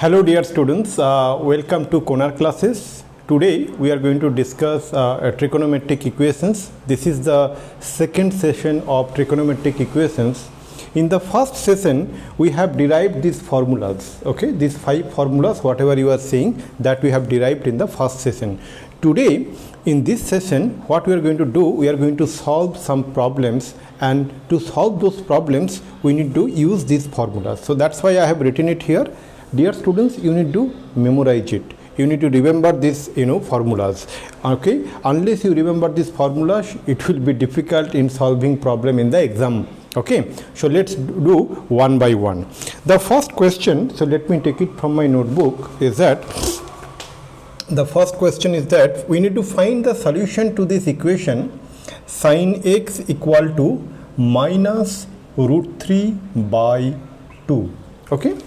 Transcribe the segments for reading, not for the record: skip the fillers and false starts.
Hello dear students, welcome to Konar classes. Today we are going to discuss trigonometric equations. This is the second session of trigonometric equations. In the first session we have derived these formulas, okay, these 5 formulas whatever you are seeing that we have derived in the first session. Today in this session what we are going to do, we are going to solve some problems, and to solve those problems we need to use these formulas. So that's why I have written it here. Dear students, you need to memorize it. You need to remember these formulas, okay. Unless you remember these formulas, it will be difficult in solving problem in the exam, okay. So let's do one by one. The first question, so let me take it from my notebook, is that the first question is that we need to find the solution to this equation sin x equal to minus root 3 by 2, okay.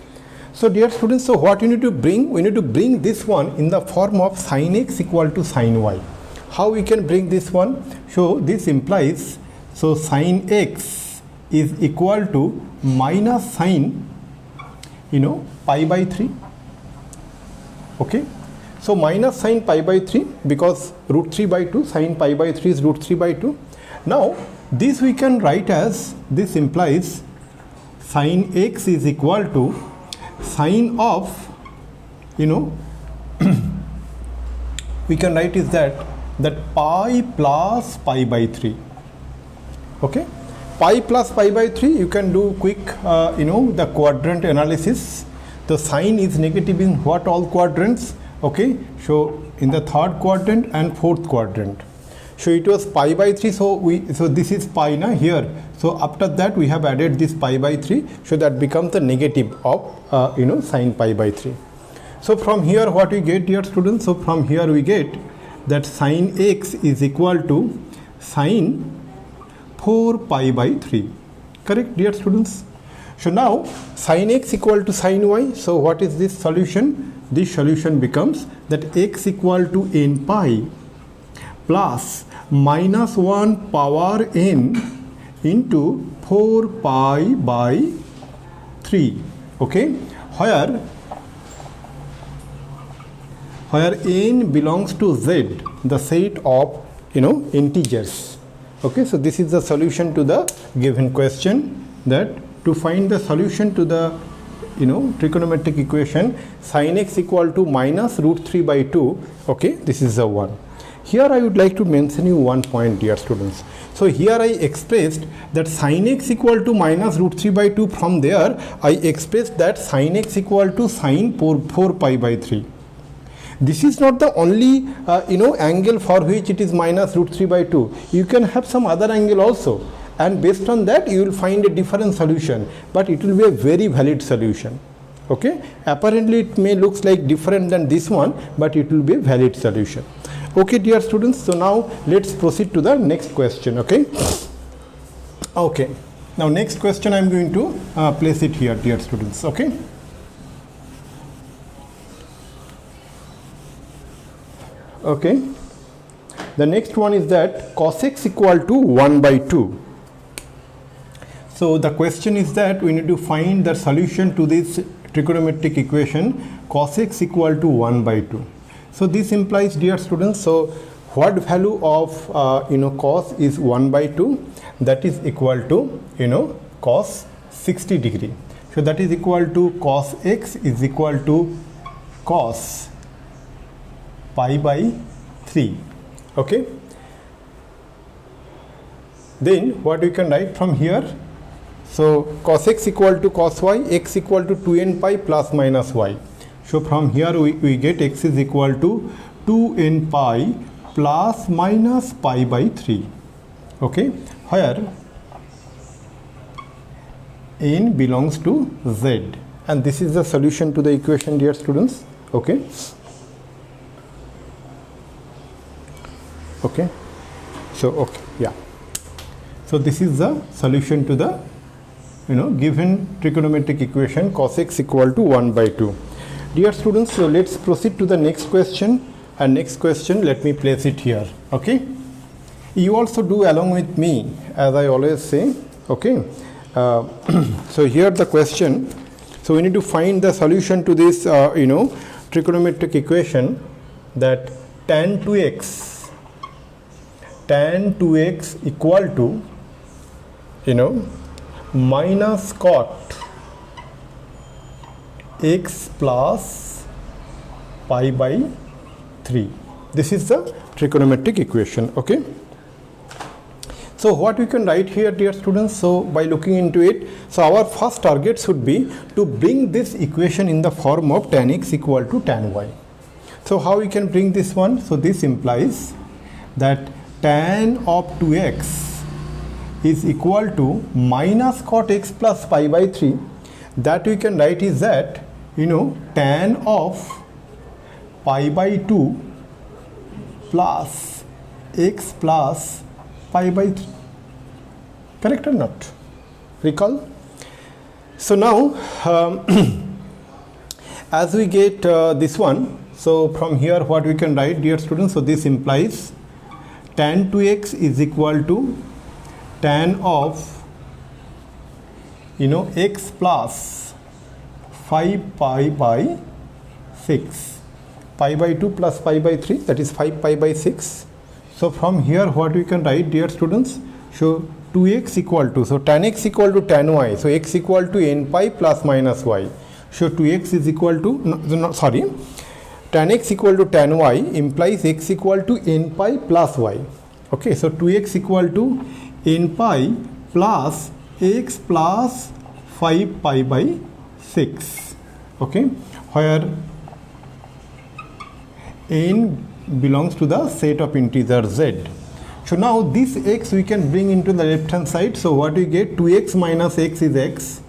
So dear students, so what you need to bring, we need to bring this one in the form of sin x equal to sin y. How we can bring this one? So this implies, so sin x is equal to minus sin pi by 3, okay. So minus sin pi by 3, because root 3 by 2, sin pi by 3 is root 3 by 2. Now this we can write as, this implies sin x is equal to sine of, we can write is that pi plus pi by 3, okay. Pi plus pi by 3, you can do quick the quadrant analysis. The sign is negative in what all quadrants, okay. So in the third quadrant and fourth quadrant. So it was pi by 3, so this is pi na here. So after that we have added this pi by 3, so that becomes the negative of sin pi by 3. So from here what we get, dear students? So from here we get that sin x is equal to sin 4 pi by 3. Correct, dear students? So now sin x equal to sin y. So what is this solution? This solution becomes that x equal to n pi plus minus 1 power n into 4 pi by 3, okay, where n belongs to z, the set of integers, okay. So this is the solution to the given question, that to find the solution to the trigonometric equation sin x equal to minus root 3 by 2, okay, this is the one. Here I would like to mention you one point, dear students. So here I expressed that sin x equal to minus root 3 by 2. From there I expressed that sin x equal to sin 4 pi by 3. This is not the only angle for which it is minus root 3 by 2. You can have some other angle also, and based on that you will find a different solution, but it will be a very valid solution, okay. Apparently it may looks like different than this one, but it will be a valid solution. Okay, dear students, so now let's proceed to the next question, okay. Okay, now next question I am going to place it here, dear students, okay. Okay, the next one is that cos x equal to 1 by 2. So the question is that we need to find the solution to this trigonometric equation cos x equal to 1 by 2. So this implies, dear students, so what value of cos is 1 by 2? That is equal to cos 60 degree. So that is equal to cos x is equal to cos pi by 3, okay. Then what we can write from here? So cos x equal to cos y, x equal to 2n pi plus minus y. So from here we get x is equal to 2n pi plus minus pi by 3, okay, where n belongs to z, and this is the solution to the equation, dear students, okay. Okay, so okay, yeah, so this is the solution to the given trigonometric equation cos x equal to 1 by 2. Dear students, so let's proceed to the next question, and next question let me place it here, okay. You also do along with me, as I always say, okay. So here the question So we need to find the solution to this trigonometric equation, that tan 2x equal to minus cot x plus pi by 3. This is the trigonometric equation. Okay. So what we can write here, dear students, so by looking into it, so our first target should be to bring this equation in the form of tan x equal to tan y. So how we can bring this one? So this implies that tan of 2x is equal to minus cot x plus pi by 3. That we can write is that tan of pi by 2 plus x plus pi by 3. Correct or not? Recall? So now as we get this one, so from here what we can write, dear students, so this implies tan 2x is equal to tan of x plus 5 pi by 6, pi by 2 plus pi by 3, that is 5 pi by 6. So from here what we can write, dear students, so 2x equal to, so tan x equal to tan y, so x equal to n pi plus minus y. So 2x is equal to, tan x equal to tan y implies x equal to n pi plus y. Okay, so 2x equal to n pi plus x plus 5 pi by 6. Okay, where n belongs to the set of integers z. So now this x we can bring into the left hand side. So what we get, 2x minus x is x.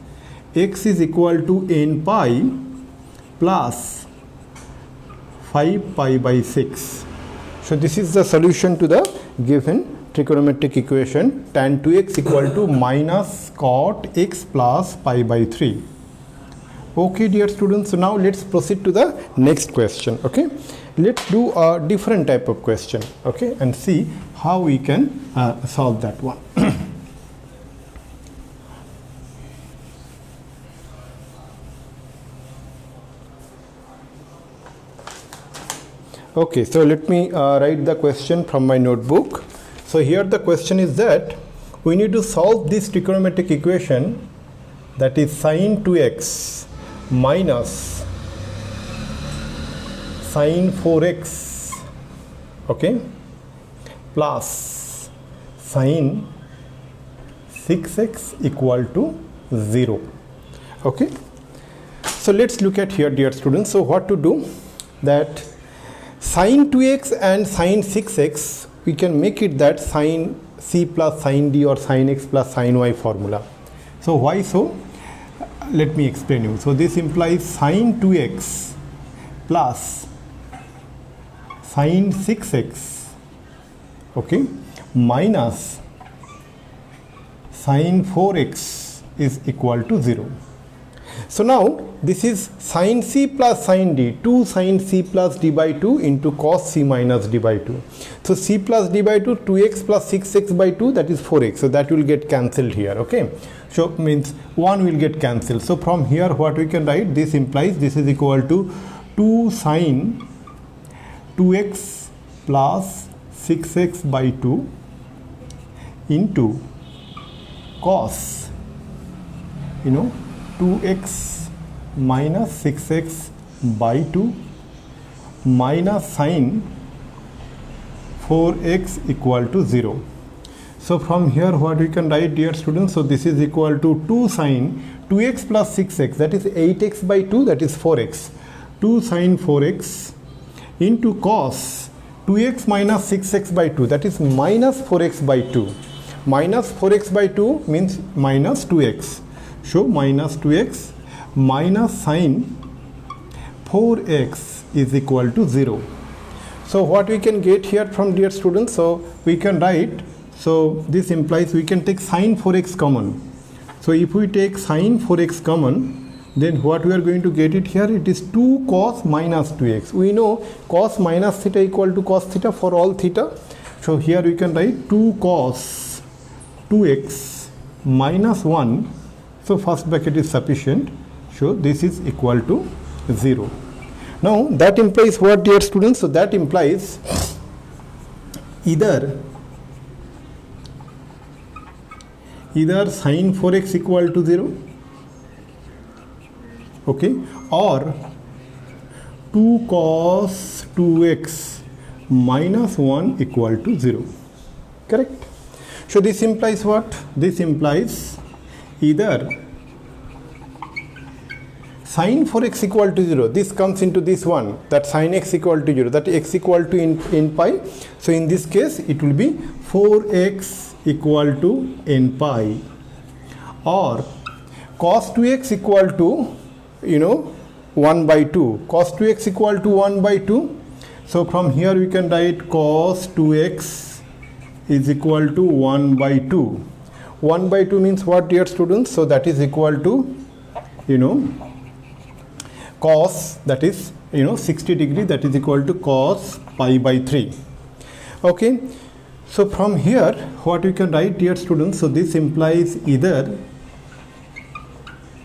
X is equal to n pi plus 5 pi by 6. So this is the solution to the given trigonometric equation, tan 2x equal to minus cot x plus pi by 3. Okay, dear students, so now let's proceed to the next question. Okay, let's do a different type of question, okay, and see how we can solve that one. Okay, so let me write the question from my notebook. So here the question is that we need to solve this trigonometric equation, that is sin 2x minus sin 4x, okay, plus sin 6x equal to 0. Okay, so let's look at here, dear students. So what to do, that sin 2x and sin 6x, we can make it that sin c plus sin d or sin x plus sin y formula. So why so? Let me explain you. So this implies sin 2x plus sin 6x, okay, minus sin 4x is equal to 0. So now this is sin c plus sin d, 2 sin c plus d by 2 into cos c minus d by 2. So c plus d by 2, 2x plus 6x by 2, that is 4x. So that will get cancelled here. Okay, so means 1 will get cancelled. So from here what we can write, this implies this is equal to 2 sin 2x plus 6x by 2 into cos 2x minus 6x by 2 minus sin 4x equal to 0. So from here what we can write, dear students, so this is equal to 2 sin 2x plus 6x, that is 8x by 2, that is 4x, 2 sin 4x into cos 2x minus 6x by 2, that is minus 4x by 2. Minus 4x by 2 means minus 2x. So minus 2x minus sin 4x is equal to 0. So what we can get here from, dear students, so we can write, so this implies we can take sin 4x common. So if we take sin 4x common, then what we are going to get it here, it is 2 cos minus 2x. We know cos minus theta equal to cos theta for all theta. So here we can write 2 cos 2x minus 1. So first bracket is sufficient. So this is equal to 0. Now that implies what, dear students? So that implies either sine 4x equal to 0, okay, or 2 cos 2x minus 1 equal to 0, correct? So this implies what? This implies either sine 4x equal to 0, this comes into this one, that sine x equal to 0, that x equal to in pi. So in this case it will be 4x equal to n pi, or cos 2x equal to 1 by 2, cos 2x equal to 1 by 2. So from here we can write cos 2x is equal to 1 by 2. 1 by 2 means what, dear students? So that is equal to cos, that is 60 degree, that is equal to cos pi by 3. Okay, so from here what we can write, dear students? So this implies either,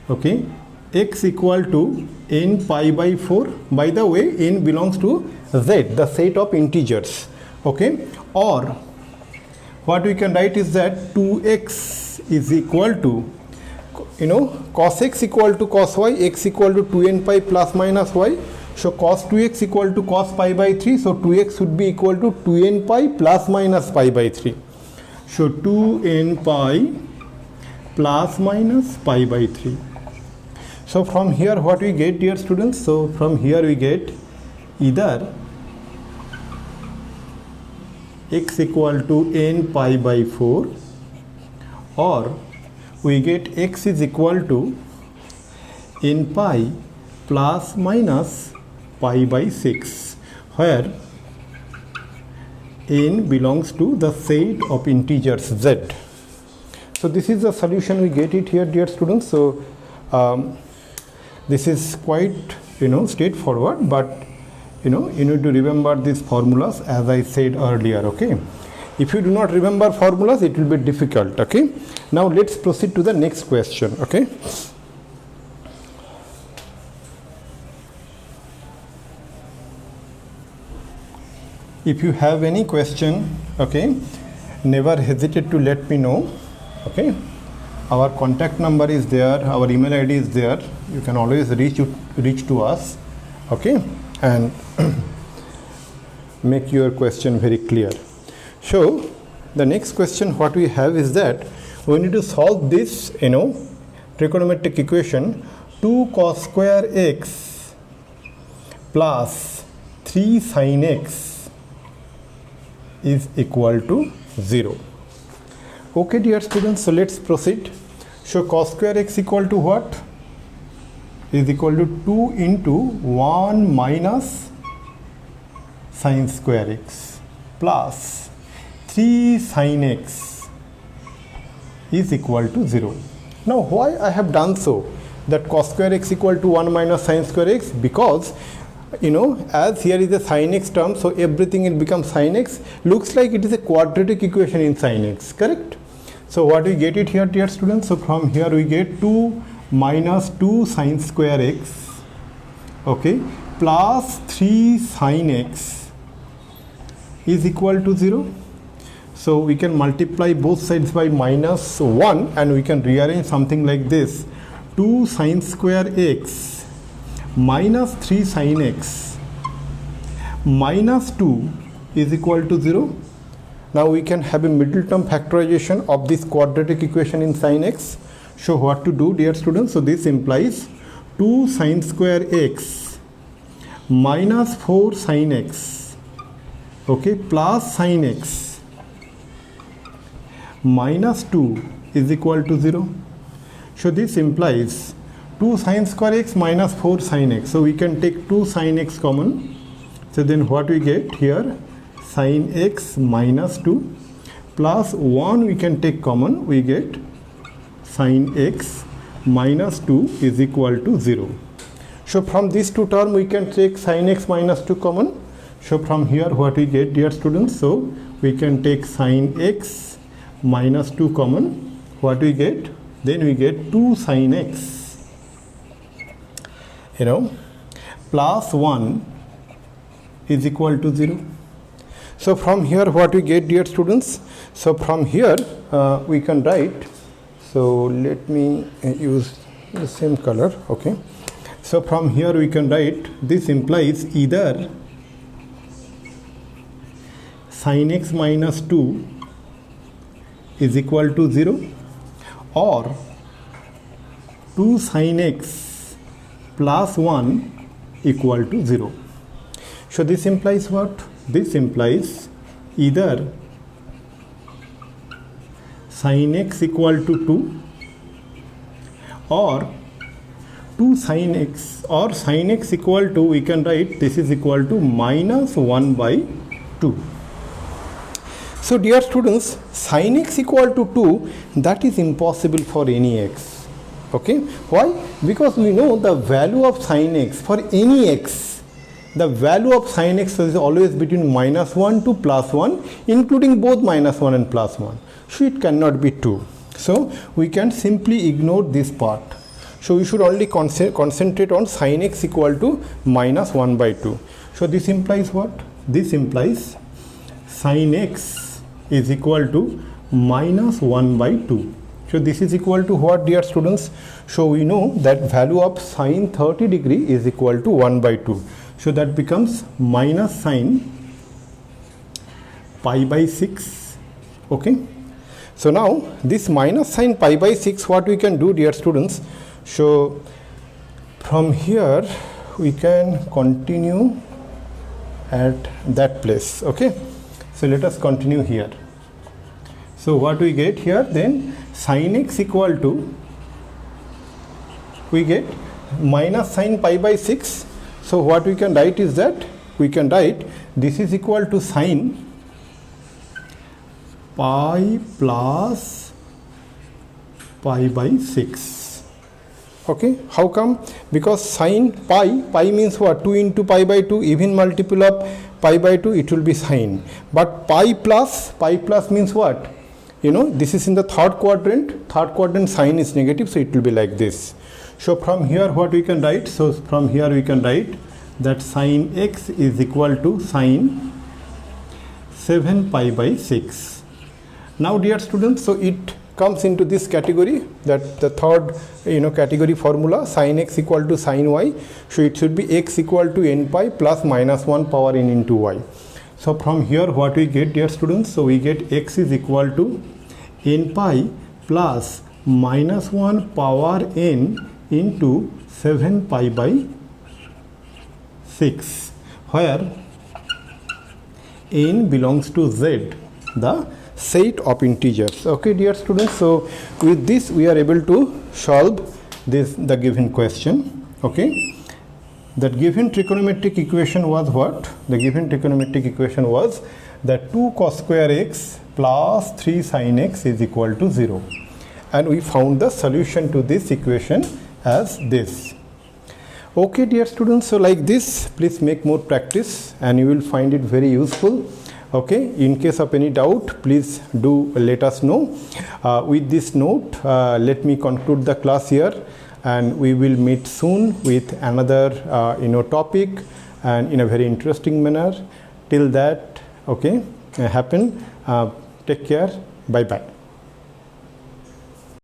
okay, x equal to n pi by 4. By the way, n belongs to z, the set of integers, okay, or what we can write is that 2x is equal to cos x equal to cos y, x equal to 2n pi plus minus y. So cos 2x equal to cos pi by 3, so 2x should be equal to 2n pi plus minus pi by 3. So 2n pi plus minus pi by 3. So from here what we get, dear students? So from here we get either x equal to n pi by 4, or we get x is equal to n pi plus minus pi by 6, where n belongs to the set of integers z. So this is the solution, we get it here, dear students. So this is quite straightforward, but you need to remember these formulas as I said earlier, okay? If you do not remember formulas, it will be difficult, okay? Now let's proceed to the next question, okay? If you have any question, okay, never hesitate to let me know, okay? Our contact number is there, our email ID is there. You can always reach to us, okay, and make your question very clear. So the next question what we have is that we need to solve this trigonometric equation 2 cos square x plus 3 sin x is equal to 0. Okay, dear students, so let's proceed. So cos square x equal to what? Is equal to 2 into 1 minus sin square x plus 3 sin x is equal to 0. Now why I have done so, that cos square x equal to 1 minus sin square x? Because as here is a sin x term, so everything will become sin x. Looks like it is a quadratic equation in sin x, correct? So what we get it here, dear students? So from here we get 2 minus 2 sin square x, okay, plus 3 sin x is equal to 0. So we can multiply both sides by minus 1 and we can rearrange something like this: 2 sin square x minus 3 sin x minus 2 is equal to 0. Now we can have a middle term factorization of this quadratic equation in sin x. So what to do, dear students? So this implies 2 sin square x minus 4 sin x, okay, plus sin x minus 2 is equal to 0. So this implies 2 sin square x minus 4 sin x. So we can take 2 sin x common. So then what we get here? Sin x minus 2 plus 1 we can take common, we get sin x minus 2 is equal to 0. So from these two terms we can take sin x minus 2 common. So from here what we get, dear students? So we can take sin x minus 2 common. What we get? Then we get 2 sin x plus 1 is equal to 0. So from here what we get, dear students? So from here we can write, so let me use the same color, okay. So from here we can write, this implies either sin x minus 2 is equal to 0 or 2 sin x plus 1 equal to 0. So this implies what? This implies either sin x equal to 2 or 2 sin x, or sin x equal to, we can write this is equal to minus 1 by 2. So dear students, sin x equal to 2, that is impossible for any x. Okay, why? Because we know the value of sin x for any x, the value of sin x is always between minus 1 to plus 1, including both minus 1 and plus 1. So it cannot be 2. So we can simply ignore this part. So we should only concentrate on sin x equal to minus 1 by 2. So this implies what? This implies sin x is equal to minus 1 by 2. So this is equal to what, dear students? So we know that value of sin 30 degree is equal to 1 by 2. So that becomes minus sin pi by 6. Okay. So now this minus sin pi by 6, what we can do, dear students? So from here we can continue at that place. Okay. So let us continue here. So what we get here then, sin x equal to, we get minus sin pi by 6. So what we can write is that, we can write this is equal to sin pi plus pi by 6. Okay, how come? Because sin pi means what? 2 into pi by 2, even multiple of pi by 2, it will be sin. But pi plus means what? This is in the third quadrant sign is negative, so it will be like this. So from here what we can write? So from here we can write that sin x is equal to sin 7 pi by 6. Now dear students, so it comes into this category, that the third category formula, sin x equal to sin y. So it should be x equal to n pi plus minus 1 power n into y. So from here what we get, dear students? So we get x is equal to n pi plus minus 1 power n into 7 pi by 6, where n belongs to z, the set of integers. Okay, dear students, so with this we are able to solve the given question. Okay, that given trigonometric equation was what? The given trigonometric equation was that 2 cos square x plus 3 sin x is equal to 0, and we found the solution to this equation as this. Okay, dear students, so like this, please make more practice and you will find it very useful. Okay, in case of any doubt, please do let us know. With this note, let me conclude the class here, and we will meet soon with another topic and in a very interesting manner. Till that, okay, take care, bye bye.